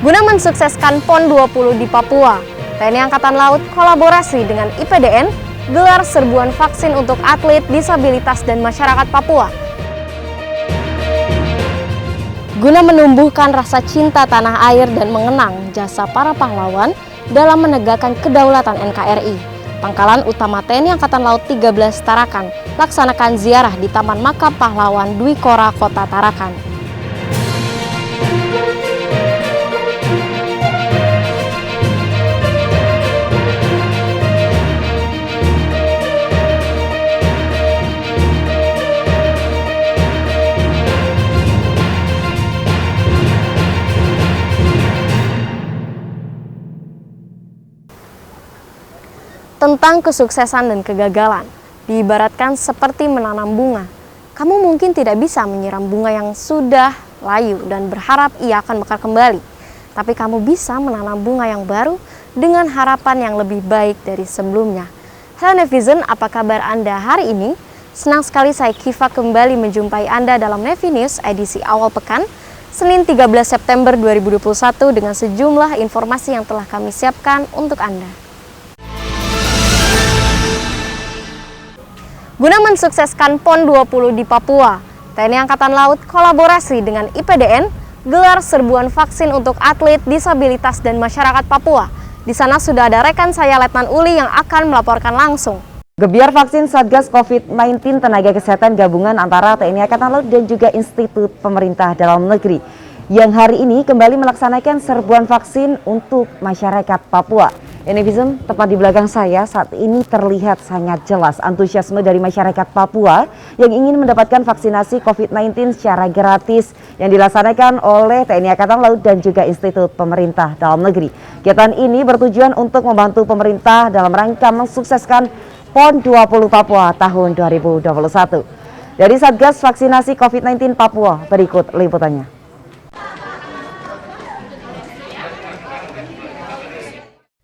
Guna mensukseskan PON 20 di Papua, TNI Angkatan Laut kolaborasi dengan IPDN gelar serbuan vaksin untuk atlet disabilitas dan masyarakat Papua. Guna menumbuhkan rasa cinta tanah air dan mengenang jasa para pahlawan dalam menegakkan kedaulatan NKRI, Pangkalan Utama TNI Angkatan Laut 13 Tarakan laksanakan ziarah di Taman Makam Pahlawan Dwi Kora, Kota Tarakan. Tentang kesuksesan dan kegagalan, diibaratkan seperti menanam bunga. Kamu mungkin tidak bisa menyiram bunga yang sudah layu dan berharap ia akan mekar kembali. Tapi kamu bisa menanam bunga yang baru dengan harapan yang lebih baik dari sebelumnya. Halo netizen, apa kabar Anda hari ini? Senang sekali saya Kiva kembali menjumpai Anda dalam Nevi News edisi awal pekan, Senin 13 September 2021 dengan sejumlah informasi yang telah kami siapkan untuk Anda. Guna mensukseskan PON 20 di Papua, TNI Angkatan Laut kolaborasi dengan IPDN gelar serbuan vaksin untuk atlet disabilitas dan masyarakat Papua. Di sana sudah ada rekan saya Letnan Uli yang akan melaporkan langsung. Gebiar vaksin Satgas COVID-19 tenaga kesehatan gabungan antara TNI Angkatan Laut dan juga Institut Pemerintah Dalam Negeri yang hari ini kembali melaksanakan serbuan vaksin untuk masyarakat Papua. Netizen, tepat di belakang saya saat ini terlihat sangat jelas antusiasme dari masyarakat Papua yang ingin mendapatkan vaksinasi COVID-19 secara gratis yang dilaksanakan oleh TNI Angkatan Laut dan juga Institut Pemerintah Dalam Negeri. Kegiatan ini bertujuan untuk membantu pemerintah dalam rangka mensukseskan PON 20 Papua tahun 2021. Dari Satgas Vaksinasi COVID-19 Papua, berikut liputannya.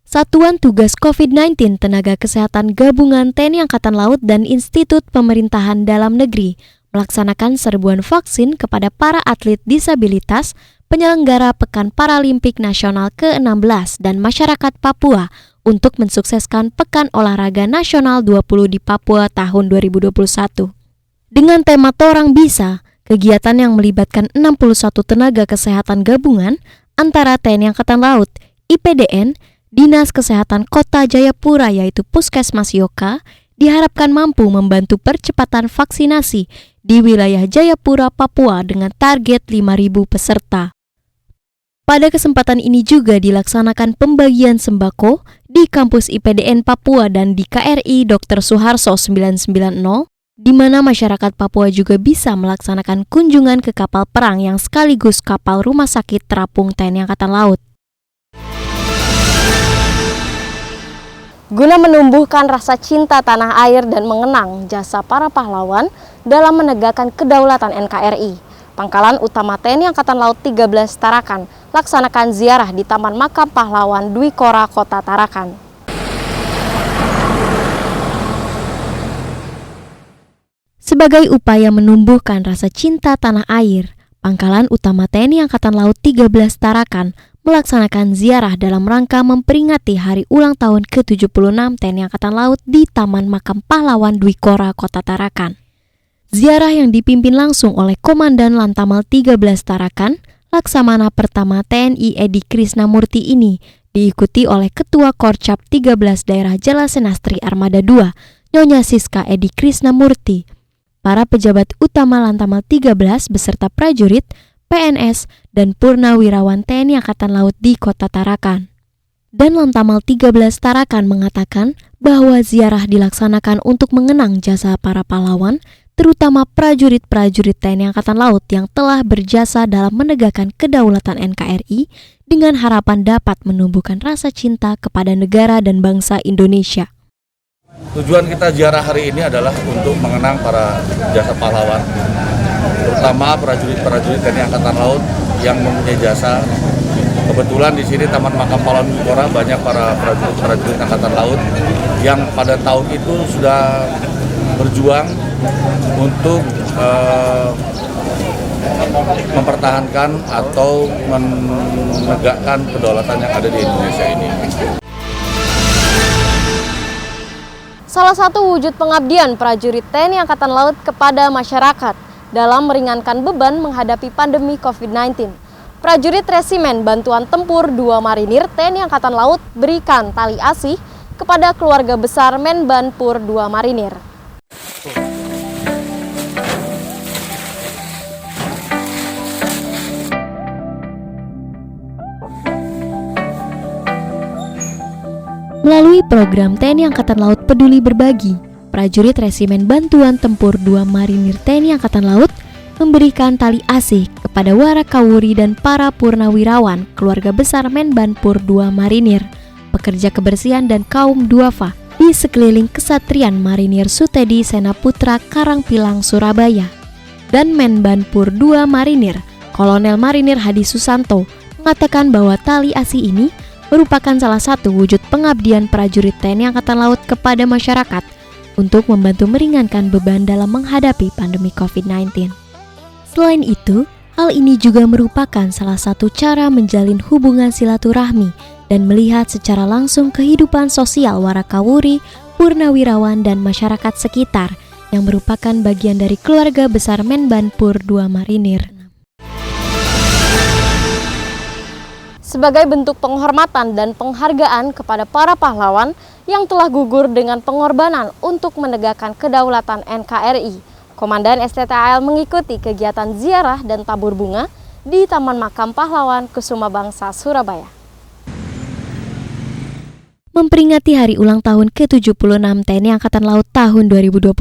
Satuan Tugas COVID-19 Tenaga Kesehatan Gabungan TNI Angkatan Laut dan Institut Pemerintahan Dalam Negeri melaksanakan serbuan vaksin kepada para atlet disabilitas penyelenggara Pekan Paralimpik Nasional ke-16 dan masyarakat Papua untuk mensukseskan Pekan Olahraga Nasional 20 di Papua tahun 2021. Dengan tema Torang Bisa, kegiatan yang melibatkan 61 tenaga kesehatan gabungan antara TNI Angkatan Laut, IPDN, Dinas Kesehatan Kota Jayapura yaitu Puskesmas Yoka diharapkan mampu membantu percepatan vaksinasi di wilayah Jayapura, Papua dengan target 5.000 peserta. Pada kesempatan ini juga dilaksanakan pembagian sembako di kampus IPDN Papua dan di KRI Dr. Suharto 990, di mana masyarakat Papua juga bisa melaksanakan kunjungan ke kapal perang yang sekaligus kapal rumah sakit terapung TNI Angkatan Laut. Guna menumbuhkan rasa cinta tanah air dan mengenang jasa para pahlawan dalam menegakkan kedaulatan NKRI, Pangkalan Utama TNI Angkatan Laut 13 Tarakan laksanakan ziarah di Taman Makam Pahlawan Dwi Kora, Kota Tarakan. Sebagai upaya menumbuhkan rasa cinta tanah air, Pangkalan Utama TNI Angkatan Laut 13 Tarakan melaksanakan ziarah dalam rangka memperingati hari ulang tahun ke-76 TNI Angkatan Laut di Taman Makam Pahlawan Dwi Kora, Kota Tarakan. Ziarah yang dipimpin langsung oleh Komandan Lantamal 13 Tarakan, Laksamana Pertama TNI Edi Krisnamurti ini diikuti oleh Ketua Korcap 13 Daerah Jalasenastri Armada 2, Nyonya Siska Edi Krisnamurti, para pejabat utama Lantamal 13 beserta prajurit, PNS, dan Purnawirawan TNI Angkatan Laut di Kota Tarakan. Dan Lantamal 13 Tarakan mengatakan bahwa ziarah dilaksanakan untuk mengenang jasa para pahlawan, terutama prajurit-prajurit TNI Angkatan Laut yang telah berjasa dalam menegakkan kedaulatan NKRI dengan harapan dapat menumbuhkan rasa cinta kepada negara dan bangsa Indonesia. Tujuan kita ziarah hari ini adalah untuk mengenang para jasa pahlawan, terutama prajurit-prajurit TNI Angkatan Laut yang mempunyai jasa. Kebetulan di sini Taman Makam Pahlawan Dwi Kora banyak para prajurit Angkatan Laut yang pada tahun itu sudah berjuang untuk mempertahankan atau menegakkan kedaulatan yang ada di Indonesia ini. Salah satu wujud pengabdian prajurit TNI Angkatan Laut kepada masyarakat dalam meringankan beban menghadapi pandemi COVID-19. Prajurit Resimen Bantuan Tempur 2 Marinir TNI Angkatan Laut berikan tali asih kepada keluarga besar Menban Pur 2 Marinir. Melalui program TNI Angkatan Laut Peduli Berbagi, prajurit Resimen Bantuan Tempur 2 Marinir TNI Angkatan Laut memberikan tali asih kepada warakawuri dan para purnawirawan keluarga besar Menban Pur 2 Marinir, pekerja kebersihan dan kaum duafa di sekeliling Kesatrian Marinir Sutedi Senaputra Karangpilang, Surabaya. Dan Menban Pur 2 Marinir, Kolonel Marinir Hadi Susanto, mengatakan bahwa tali asih ini merupakan salah satu wujud pengabdian prajurit TNI Angkatan Laut kepada masyarakat untuk membantu meringankan beban dalam menghadapi pandemi COVID-19. Selain itu, hal ini juga merupakan salah satu cara menjalin hubungan silaturahmi dan melihat secara langsung kehidupan sosial warakawuri, purnawirawan, dan masyarakat sekitar yang merupakan bagian dari keluarga besar Menban Pur 2 Marinir. Sebagai bentuk penghormatan dan penghargaan kepada para pahlawan yang telah gugur dengan pengorbanan untuk menegakkan kedaulatan NKRI, Komandan STT-AL mengikuti kegiatan ziarah dan tabur bunga di Taman Makam Pahlawan Kusuma Bangsa, Surabaya. Memperingati hari ulang tahun ke-76 TNI Angkatan Laut tahun 2021,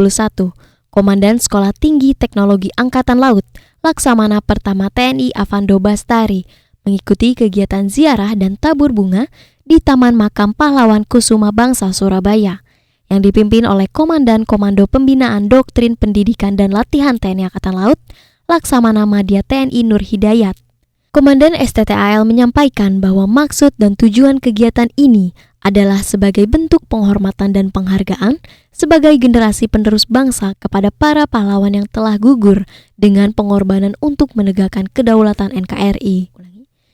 Komandan Sekolah Tinggi Teknologi Angkatan Laut, Laksamana Pertama TNI Avando Bastari, mengikuti kegiatan ziarah dan tabur bunga di Taman Makam Pahlawan Kusuma Bangsa, Surabaya, yang dipimpin oleh Komandan Komando Pembinaan Doktrin Pendidikan dan Latihan TNI Angkatan Laut, Laksamana Madya TNI Nur Hidayat. Komandan STT-AL menyampaikan bahwa maksud dan tujuan kegiatan ini adalah sebagai bentuk penghormatan dan penghargaan sebagai generasi penerus bangsa kepada para pahlawan yang telah gugur dengan pengorbanan untuk menegakkan kedaulatan NKRI.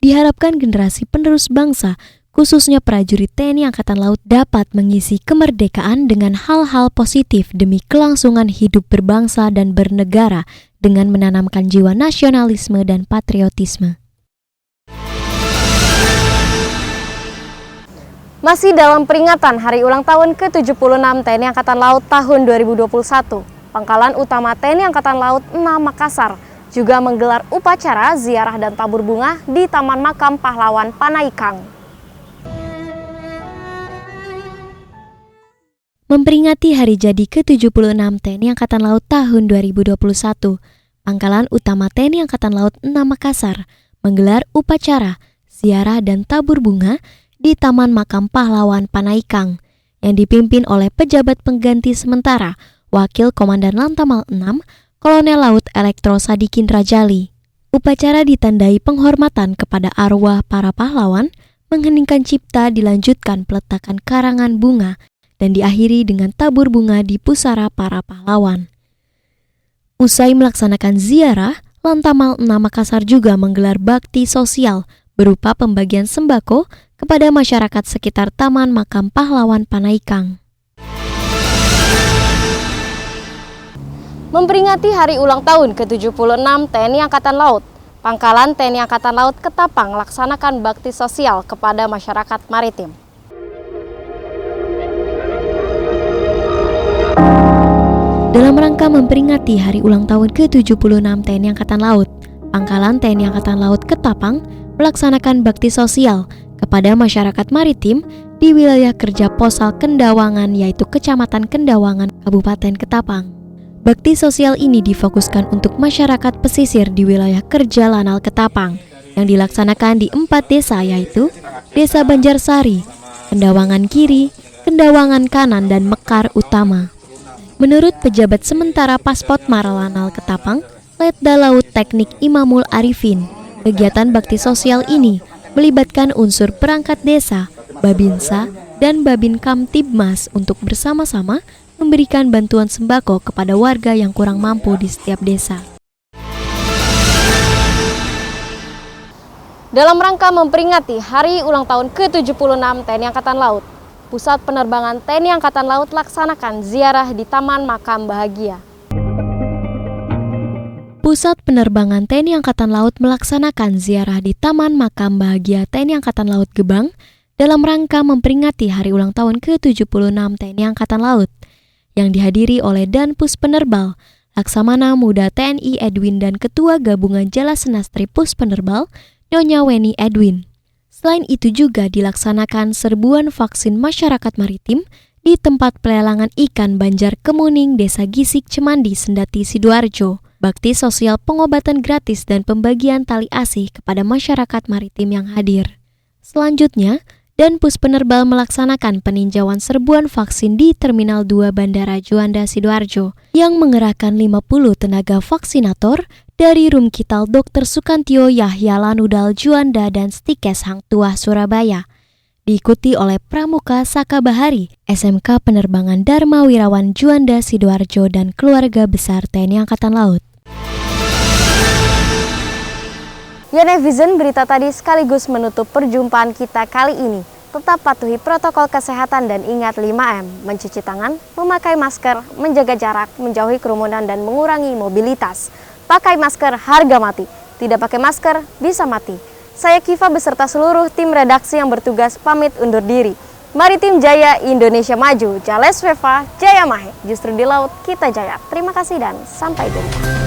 Diharapkan generasi penerus bangsa, khususnya prajurit TNI Angkatan Laut, dapat mengisi kemerdekaan dengan hal-hal positif demi kelangsungan hidup berbangsa dan bernegara dengan menanamkan jiwa nasionalisme dan patriotisme. Masih dalam peringatan hari ulang tahun ke-76 TNI Angkatan Laut tahun 2021, Pangkalan Utama TNI Angkatan Laut 6 Makassar juga menggelar upacara ziarah dan tabur bunga di Taman Makam Pahlawan Panaikang. Memperingati hari jadi ke-76 TNI Angkatan Laut tahun 2021, Pangkalan Utama TNI Angkatan Laut 6 Makassar menggelar upacara ziarah dan tabur bunga di Taman Makam Pahlawan Panaikang yang dipimpin oleh pejabat pengganti sementara Wakil Komandan Lantamal 6 Kolonel Laut Elektro Sadikin Rajali. Upacara ditandai penghormatan kepada arwah para pahlawan, mengheningkan cipta dilanjutkan peletakan karangan bunga, dan diakhiri dengan tabur bunga di pusara para pahlawan. Usai melaksanakan ziarah, Lantamal 6 Makassar juga menggelar bakti sosial berupa pembagian sembako kepada masyarakat sekitar Taman Makam Pahlawan Panaikang. Memperingati hari ulang tahun ke-76 TNI Angkatan Laut, Pangkalan TNI Angkatan Laut Ketapang laksanakan bakti sosial kepada masyarakat maritim. Dalam rangka memperingati hari ulang tahun ke-76 TNI Angkatan Laut, Pangkalan TNI Angkatan Laut Ketapang melaksanakan bakti sosial kepada masyarakat maritim di wilayah kerja Posal Kendawangan, yaitu Kecamatan Kendawangan, Kabupaten Ketapang. Bakti sosial ini difokuskan untuk masyarakat pesisir di wilayah kerja Lanal Ketapang yang dilaksanakan di 4 desa, yaitu Desa Banjarsari, Kendawangan Kiri, Kendawangan Kanan, dan Mekar Utama. Menurut pejabat sementara Paspotmar Lanal Ketapang, Letda Laut Teknik Imamul Arifin, kegiatan bakti sosial ini melibatkan unsur perangkat desa, Babinsa, dan Babin Kamtibmas untuk bersama-sama memberikan bantuan sembako kepada warga yang kurang mampu di setiap desa. Dalam rangka memperingati Hari Ulang Tahun ke-76 TNI Angkatan Laut, Pusat Penerbangan TNI Angkatan Laut laksanakan ziarah di Taman Makam Bahagia. Pusat Penerbangan TNI Angkatan Laut melaksanakan ziarah di Taman Makam Bahagia TNI Angkatan Laut Gebang dalam rangka memperingati Hari Ulang Tahun ke-76 TNI Angkatan Laut yang dihadiri oleh Danpus Penerbal, Laksamana Muda TNI Edwin dan Ketua Gabungan Jala Senastri Pus Penerbal, Nyonya Weni Edwin. Selain itu juga dilaksanakan serbuan vaksin masyarakat maritim di tempat pelelangan ikan Banjar Kemuning, Desa Gisik, Cemandi, Sendati, Sidoarjo. Bakti sosial pengobatan gratis dan pembagian tali asih kepada masyarakat maritim yang hadir. Selanjutnya, Danpus Penerbal melaksanakan peninjauan serbuan vaksin di Terminal 2 Bandara Juanda Sidoarjo yang mengerahkan 50 tenaga vaksinator dari Rumkital Dr. Sukantio Yahya Lanudal Juanda dan Stikes Hang Tuah Surabaya. Diikuti oleh Pramuka Saka Bahari, SMK Penerbangan Dharma Wirawan Juanda Sidoarjo dan keluarga besar TNI Angkatan Laut. Ya netizen, berita tadi sekaligus menutup perjumpaan kita kali ini. Tetap patuhi protokol kesehatan dan ingat 5M, mencuci tangan, memakai masker, menjaga jarak, menjauhi kerumunan dan mengurangi mobilitas. Pakai masker harga mati, tidak pakai masker bisa mati. Saya Kiva beserta seluruh tim redaksi yang bertugas pamit undur diri. Mari tim Jaya Indonesia maju, Jales Veva, Jaya Mahe, justru di laut kita jaya. Terima kasih dan sampai jumpa.